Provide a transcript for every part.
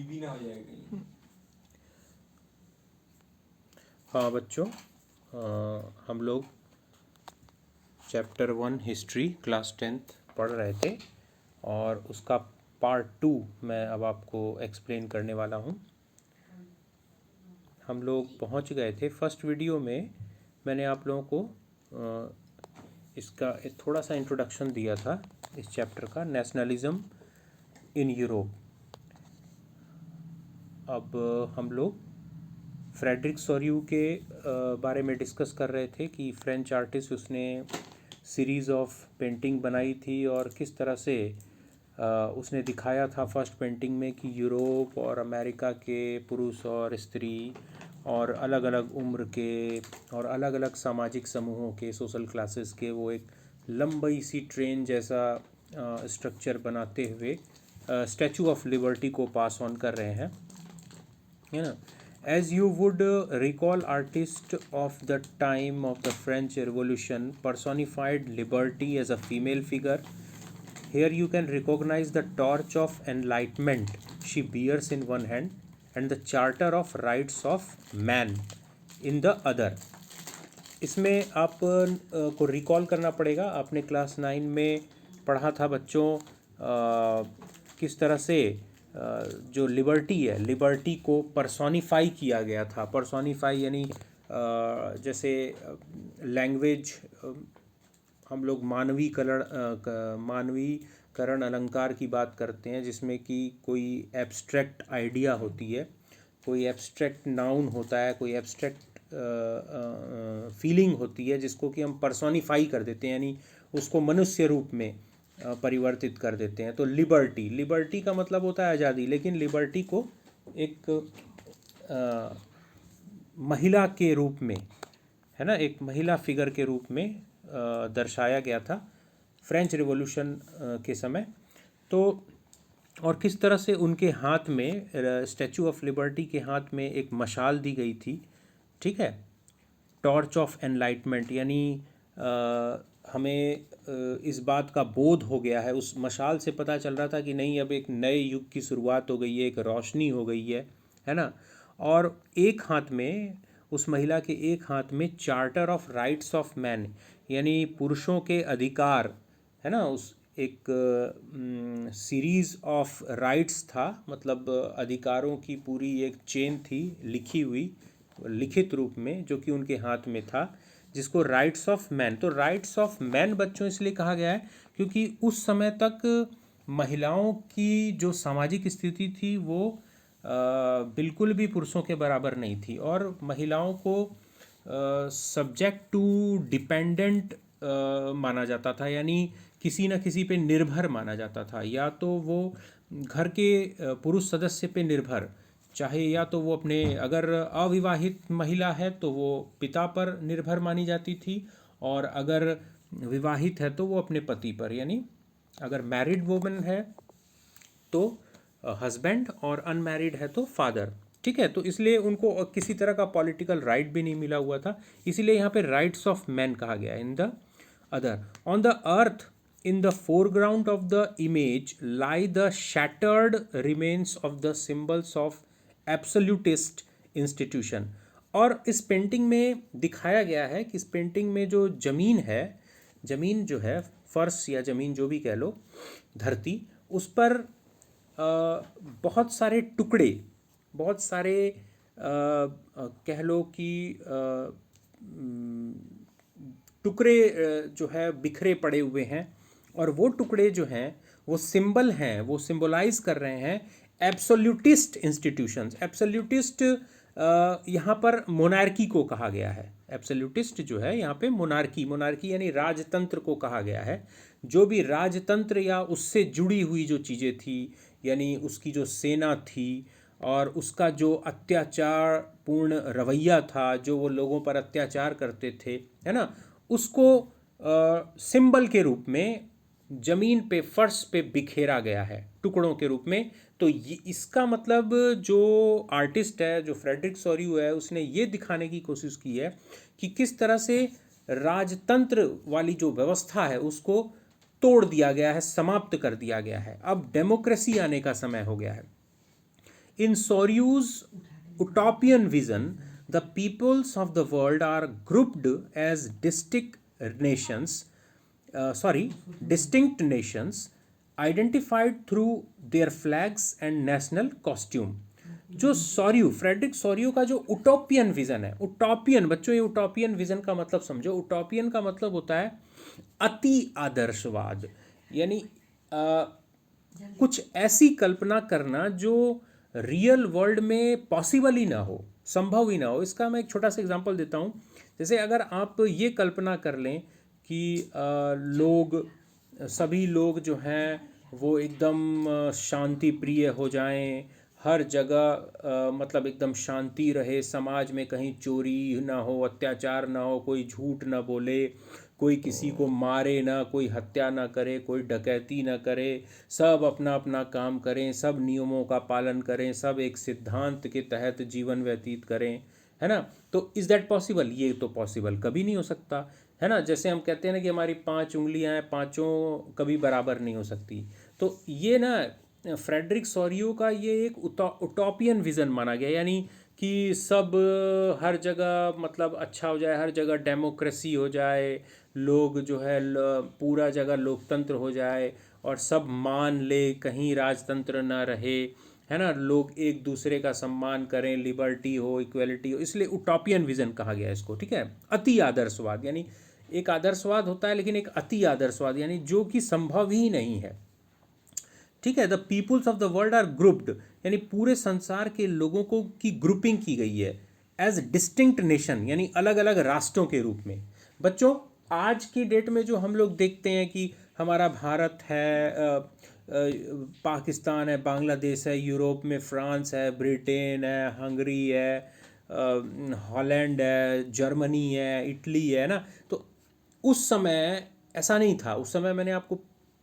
भी ना हो जाए कहीं। हाँ बच्चों, हम लोग चैप्टर 1 हिस्ट्री क्लास 10th पढ़ रहे थे और उसका पार्ट 2 मैं अब आपको एक्सप्लेन करने वाला हूँ। हम लोग पहुँच गए थे फर्स्ट वीडियो में। मैंने आप लोगों को इसका एक थोड़ा सा इंट्रोडक्शन दिया था इस चैप्टर का, नेशनलिज्म इन यूरोप। अब हम लोग फ्रेडरिक सोर्यू के बारे में डिस्कस कर रहे थे कि फ्रेंच आर्टिस्ट, उसने सीरीज़ ऑफ पेंटिंग बनाई थी और किस तरह से उसने दिखाया था फर्स्ट पेंटिंग में कि यूरोप और अमेरिका के पुरुष और स्त्री और अलग अलग उम्र के और अलग अलग सामाजिक समूहों के, सोशल क्लासेस के, वो एक लंबी सी ट्रेन जैसा स्ट्रक्चर बनाते हुए स्टैचू ऑफ लिबर्टी को पास ऑन कर रहे हैं, है ना। As you would recall, artists of the time of the French Revolution personified liberty as a female figure. Here you can recognize the torch of enlightenment she bears in one hand and the charter of rights of man in the other. इसमें आप को recall करना पड़ेगा, आपने class 9 में पढ़ा था बच्चों किस तरह से जो लिबर्टी है, लिबर्टी को पर्सोनिफाई किया गया था। पर्सोनिफाई यानी जैसे लैंग्वेज, हम लोग मानवीकरण अलंकार की बात करते हैं जिसमें कि कोई एब्स्ट्रैक्ट आइडिया होती है, कोई एब्स्ट्रैक्ट नाउन होता है, कोई एब्स्ट्रैक्ट फीलिंग होती है जिसको कि हम पर्सोनिफाई कर देते हैं, यानी उसको मनुष्य रूप में परिवर्तित कर देते हैं। तो लिबर्टी का मतलब होता है आज़ादी, लेकिन लिबर्टी को एक महिला के रूप में, है ना, एक महिला फिगर के रूप में दर्शाया गया था फ्रेंच रिवॉल्यूशन के समय। तो और किस तरह से उनके हाथ में, स्टैचू ऑफ लिबर्टी के हाथ में एक मशाल दी गई थी, ठीक है, टॉर्च ऑफ एनलाइटमेंट, यानी हमें इस बात का बोध हो गया है, उस मशाल से पता चल रहा था कि नहीं, अब एक नए युग की शुरुआत हो गई है, एक रोशनी हो गई है ना। और एक हाथ में, उस महिला के एक हाथ में charter of rights of man, यानी पुरुषों के अधिकार, है ना, उस एक सीरीज़ ऑफ राइट्स था, मतलब अधिकारों की पूरी एक चेन थी लिखी हुई, लिखित रूप में, जो कि उनके हाथ में था, जिसको राइट्स ऑफ मैन। तो राइट्स ऑफ मैन बच्चों इसलिए कहा गया है क्योंकि उस समय तक महिलाओं की जो सामाजिक स्थिति थी वो बिल्कुल भी पुरुषों के बराबर नहीं थी, और महिलाओं को सब्जेक्ट टू डिपेंडेंट माना जाता था, यानी किसी न किसी पे निर्भर माना जाता था। या तो वो घर के पुरुष सदस्य पे निर्भर, चाहे या तो वो अपने, अगर अविवाहित महिला है तो वो पिता पर निर्भर मानी जाती थी, और अगर विवाहित है तो वो अपने पति पर, यानी अगर मैरिड वुमन है तो हस्बैंड और अनमैरिड है तो फादर, ठीक है। तो इसलिए उनको किसी तरह का पॉलिटिकल राइट भी नहीं मिला हुआ था, इसीलिए यहाँ पे राइट्स ऑफ मैन कहा गया। In the other, on the earth in the foreground of the image lie the shattered remains of the symbols of absolutist institution। और इस पेंटिंग में दिखाया गया है कि इस पेंटिंग में जो ज़मीन है, ज़मीन जो है, फर्श या ज़मीन जो भी कह लो, धरती, उस पर बहुत सारे टुकड़े, बहुत सारे कह लो कि टुकड़े जो है बिखरे पड़े हुए हैं, और वो टुकड़े जो हैं वो सिंबल हैं, वो सिंबलाइज कर रहे हैं एब्सोल्यूटिस्ट इंस्टीट्यूशंस। एब्सोल्यूटिस्ट यहाँ पर मोनार्की को कहा गया है। एब्सोल्यूटिस्ट जो है यहाँ पे मोनार्की यानी राजतंत्र को कहा गया है। जो भी राजतंत्र या उससे जुड़ी हुई जो चीज़ें थी, यानी उसकी जो सेना थी और उसका जो अत्याचार पूर्ण रवैया था, जो वो लोगों पर अत्याचार करते थे, है ना, उसको सिंबल के रूप में जमीन पे, फर्श पे बिखेरा गया है टुकड़ों के रूप में। तो ये, इसका मतलब जो आर्टिस्ट है, जो फ्रेडरिक सोर्यू है, उसने ये दिखाने की कोशिश की है कि किस तरह से राजतंत्र वाली जो व्यवस्था है उसको तोड़ दिया गया है, समाप्त कर दिया गया है। अब डेमोक्रेसी आने का समय हो गया है। In Soryu's utopian vision, the peoples of the world are grouped as distinct nations identified through their flags and national costume. जो सॉर्यू, फ्रेडरिक सॉर्यू का जो उटोपियन विजन है, उटोपियन बच्चों, ये उटोपियन विजन का मतलब समझो। उटोपियन का मतलब होता है अति आदर्शवाद, यानी कुछ ऐसी कल्पना करना जो रियल वर्ल्ड में पॉसिबल ही ना हो, संभव ही ना हो। इसका मैं एक छोटा सा एग्जांपल देता हूँ। जैसे अगर आप ये कल्पना कर लें कि सभी लोग जो हैं वो एकदम शांति प्रिय हो जाएं, हर जगह मतलब एकदम शांति रहे, समाज में कहीं चोरी ना हो, अत्याचार ना हो, कोई झूठ ना बोले, कोई किसी को मारे ना, कोई हत्या ना करे, कोई डकैती ना करे, सब अपना अपना काम करें, सब नियमों का पालन करें, सब एक सिद्धांत के तहत जीवन व्यतीत करें, है ना। तो इज़ दैट पॉसिबल? ये तो पॉसिबल कभी नहीं हो सकता, है ना। जैसे हम कहते हैं ना कि हमारी 5 उंगलियां हैं, पांचों कभी बराबर नहीं हो सकती। तो ये ना फ्रेडरिक सॉरियो का ये एक उटोपियन विज़न माना गया, यानी कि सब हर जगह मतलब अच्छा हो जाए, हर जगह डेमोक्रेसी हो जाए, लोग जो है पूरा जगह लोकतंत्र हो जाए और सब मान ले, कहीं राजतंत्र ना रहे, है ना, लोग एक दूसरे का सम्मान करें, लिबर्टी हो, इक्वलिटी हो, इसलिए उटोपियन विजन कहा गया इसको, ठीक है। अति आदर्शवाद, यानी एक आदर्शवाद होता है लेकिन एक अति आदर्शवाद, यानी जो कि संभव ही नहीं है, ठीक है। The peoples of the world are grouped, यानी पूरे संसार के लोगों को की ग्रुपिंग की गई है एज डिस्टिंक्ट नेशन, यानी अलग अलग राष्ट्रों के रूप में। बच्चों, आज की डेट में जो हम लोग देखते हैं कि हमारा भारत है, पाकिस्तान है, बांग्लादेश है, यूरोप में फ्रांस है, ब्रिटेन है, हंगरी है, हॉलैंड है, जर्मनी है, इटली है ना। तो उस समय ऐसा नहीं था। उस समय मैंने आपको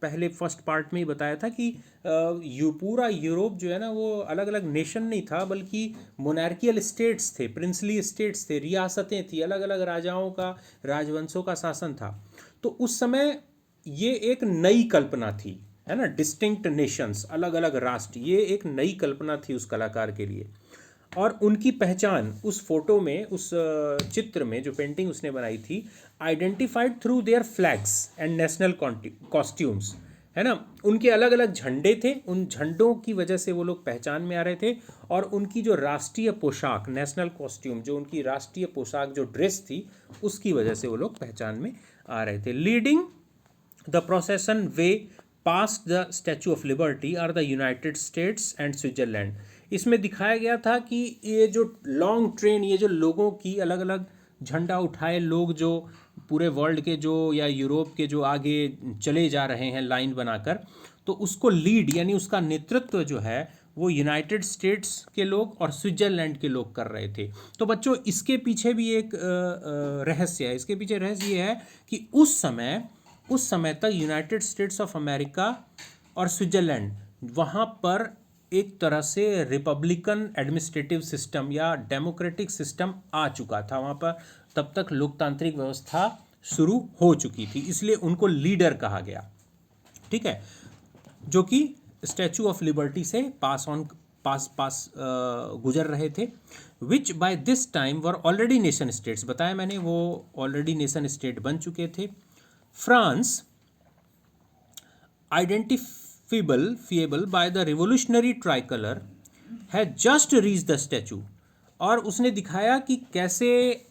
पहले फर्स्ट पार्ट में ही बताया था कि पूरा यूरोप जो है ना वो अलग अलग नेशन नहीं था, बल्कि मोनार्कियल स्टेट्स थे, प्रिंसली स्टेट्स थे, रियासतें थी, अलग अलग राजाओं का, राजवंशों का शासन था। तो उस समय ये एक नई कल्पना थी, है ना, डिस्टिंक्ट नेशंस, अलग अलग राष्ट्र, ये एक नई कल्पना थी उस कलाकार के लिए। और उनकी पहचान उस फोटो में, उस चित्र में, जो पेंटिंग उसने बनाई थी, identified through their flags and national costumes, है ना। उनके अलग अलग झंडे थे, उन झंडों की वजह से वो लोग पहचान में आ रहे थे, और उनकी जो राष्ट्रीय पोशाक, नेशनल कॉस्ट्यूम, जो उनकी राष्ट्रीय पोशाक, जो ड्रेस थी, उसकी वजह से वो लोग पहचान में आ रहे थे। Leading the procession way past the Statue of Liberty are the United States and Switzerland. इसमें दिखाया गया था कि ये जो लॉन्ग ट्रेन, ये जो लोगों की अलग अलग झंडा उठाए लोग जो पूरे वर्ल्ड के जो या यूरोप के जो आगे चले जा रहे हैं लाइन बनाकर, तो उसको लीड, यानी उसका नेतृत्व जो है वो यूनाइटेड स्टेट्स के लोग और स्विट्जरलैंड के लोग कर रहे थे। तो बच्चों, इसके पीछे भी एक रहस्य है। इसके पीछे रहस्य ये है कि उस समय तक यूनाइटेड स्टेट्स ऑफ अमेरिका और स्विट्जरलैंड, वहाँ पर एक तरह से रिपब्लिकन एडमिनिस्ट्रेटिव सिस्टम या डेमोक्रेटिक सिस्टम आ चुका था वहाँ पर। तब तक लोकतांत्रिक व्यवस्था शुरू हो चुकी थी, इसलिए उनको लीडर कहा गया, ठीक है, जो कि स्टैचू ऑफ लिबर्टी से पास गुजर रहे थे, विच by this time were already nation states. बताया मैंने, वो ऑलरेडी नेशन स्टेट बन चुके थे। France identifiable by the revolutionary tricolor had just reached the statue। और उसने दिखाया कि कैसे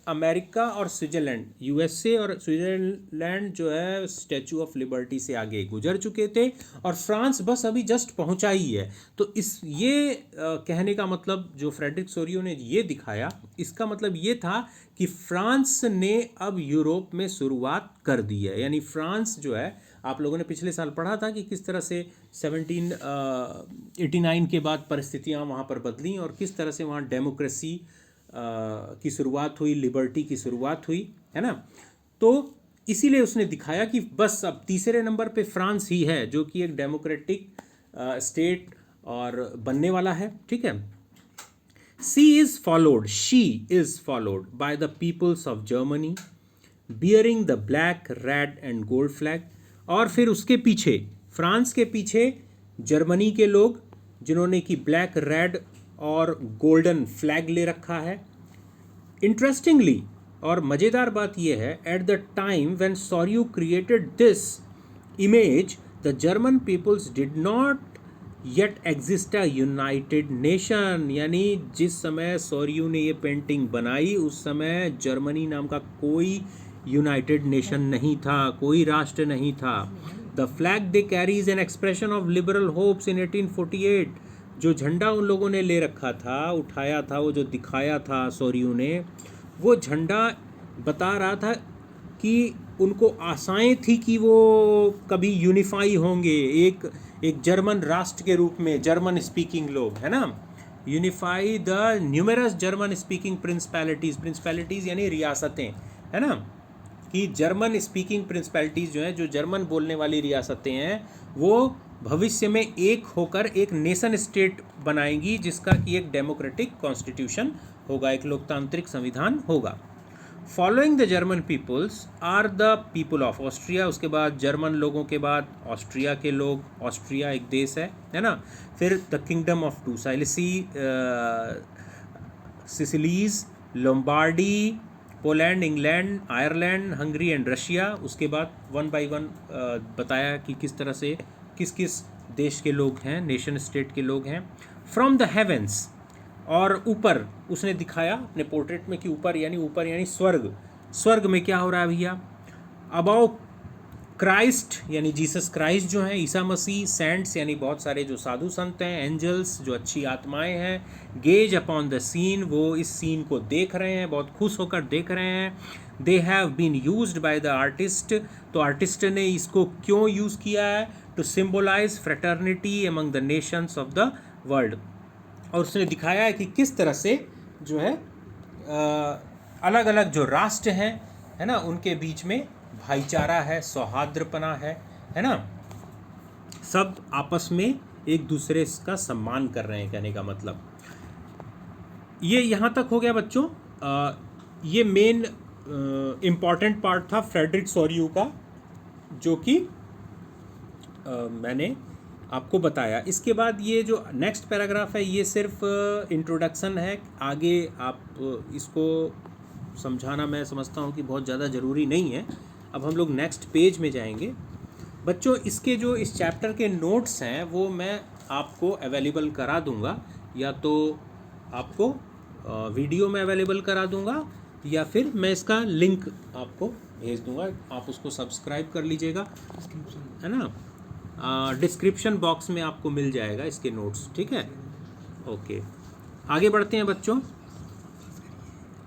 अमेरिका और स्विट्जरलैंड, यूएसए और स्विट्जरलैंड जो है स्टैचू ऑफ लिबर्टी से आगे गुजर चुके थे, और फ्रांस बस अभी जस्ट पहुंचा ही है। तो ये कहने का मतलब, जो फ्रेडरिक सोरियो ने ये दिखाया, इसका मतलब ये था कि फ्रांस ने अब यूरोप में शुरुआत कर दी है। यानी फ्रांस जो है, आप लोगों ने पिछले साल पढ़ा था कि किस तरह से 1789 के बाद परिस्थितियां वहाँ पर बदली और किस तरह से वहाँ डेमोक्रेसी की शुरुआत हुई, लिबर्टी की शुरुआत हुई, है ना। तो इसीलिए उसने दिखाया कि बस अब तीसरे नंबर पे फ्रांस ही है जो कि एक डेमोक्रेटिक स्टेट और बनने वाला है, ठीक है। she is followed by the peoples of Germany bearing the black, red and gold flag। और फिर उसके पीछे, फ्रांस के पीछे जर्मनी के लोग, जिन्होंने कि ब्लैक, रेड और गोल्डन फ्लैग ले रखा है। इंटरेस्टिंगली और मज़ेदार बात यह है, at the time when Sorrieu created this image the German peoples did not yet exist a united nation. यानी जिस समय सॉर्यू ने ये पेंटिंग बनाई उस समय जर्मनी नाम का कोई यूनाइटेड नेशन नहीं था, कोई राष्ट्र नहीं था। The flag they carries an expression of liberal hopes in 1848। जो झंडा उन लोगों ने ले रखा था, उठाया था, वो जो दिखाया था सॉर्यू ने, वो झंडा बता रहा था कि उनको आशाएं थी कि वो कभी यूनिफाई होंगे, एक जर्मन राष्ट्र के रूप में, जर्मन स्पीकिंग लोग, है ना, unify the numerous German speaking principalities यानी रियासतें, है ना, कि जर्मन स्पीकिंग प्रिंसिपैलिटीज़ जो हैं, जो जर्मन बोलने वाली रियासतें हैं, वो भविष्य में एक होकर एक नेशन स्टेट बनाएंगी जिसका कि एक डेमोक्रेटिक कॉन्स्टिट्यूशन होगा, एक लोकतांत्रिक संविधान होगा। Following the German peoples are the people of Austria. उसके बाद जर्मन लोगों के बाद ऑस्ट्रिया के लोग, ऑस्ट्रिया एक देश है ना। फिर the kingdom of two Sicilies, Lombardy, Poland, England, Ireland, Hungary and Russia. उसके बाद वन बाय वन बताया कि किस तरह से किस किस देश के लोग हैं, नेशन स्टेट के लोग हैं। फ्रॉम द हेवेंस, और ऊपर उसने दिखाया अपने पोर्ट्रेट में कि ऊपर यानी स्वर्ग में क्या हो रहा है भैया। अबाउ क्राइस्ट यानी जीसस क्राइस्ट जो हैं, ईसा मसीह, सेंट्स यानी बहुत सारे जो साधु संत हैं, एंजल्स जो अच्छी आत्माएं हैं, गेज अपॉन द सीन, वो इस सीन को देख रहे हैं, बहुत खुश होकर देख रहे हैं। They have been used by the artist, तो आर्टिस्ट ने इसको क्यों यूज़ किया है, to symbolize fraternity among the nations of the world. और उसने दिखाया है कि किस तरह से जो है अलग अलग जो राष्ट्र हैं, है ना, उनके बीच में भाईचारा है, सौहार्दपना है ना, सब आपस में एक दूसरे का सम्मान कर रहे हैं, कहने का मतलब। ये यहाँ तक हो गया बच्चों। ये मेन इम्पॉर्टेंट पार्ट था फ्रेडरिक सॉर्यू का, जो कि मैंने आपको बताया। इसके बाद ये जो नेक्स्ट पैराग्राफ है ये सिर्फ इंट्रोडक्शन है, आगे आप इसको समझाना मैं समझता हूँ कि बहुत ज़्यादा ज़रूरी नहीं है। अब हम लोग नेक्स्ट पेज में जाएंगे बच्चों। इसके जो इस चैप्टर के नोट्स हैं वो मैं आपको अवेलेबल करा दूँगा, या तो आपको वीडियो में अवेलेबल करा दूँगा या फिर मैं इसका लिंक आपको भेज दूँगा, आप उसको सब्सक्राइब कर लीजिएगा, है ना। डिस्क्रिप्शन बॉक्स में आपको मिल जाएगा इसके नोट्स, ठीक है। ओके, आगे बढ़ते हैं बच्चों,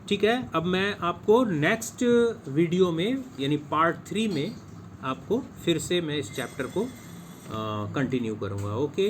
ठीक है। अब मैं आपको नेक्स्ट वीडियो में यानी पार्ट 3 में आपको फिर से मैं इस चैप्टर को कंटिन्यू करूँगा। ओके।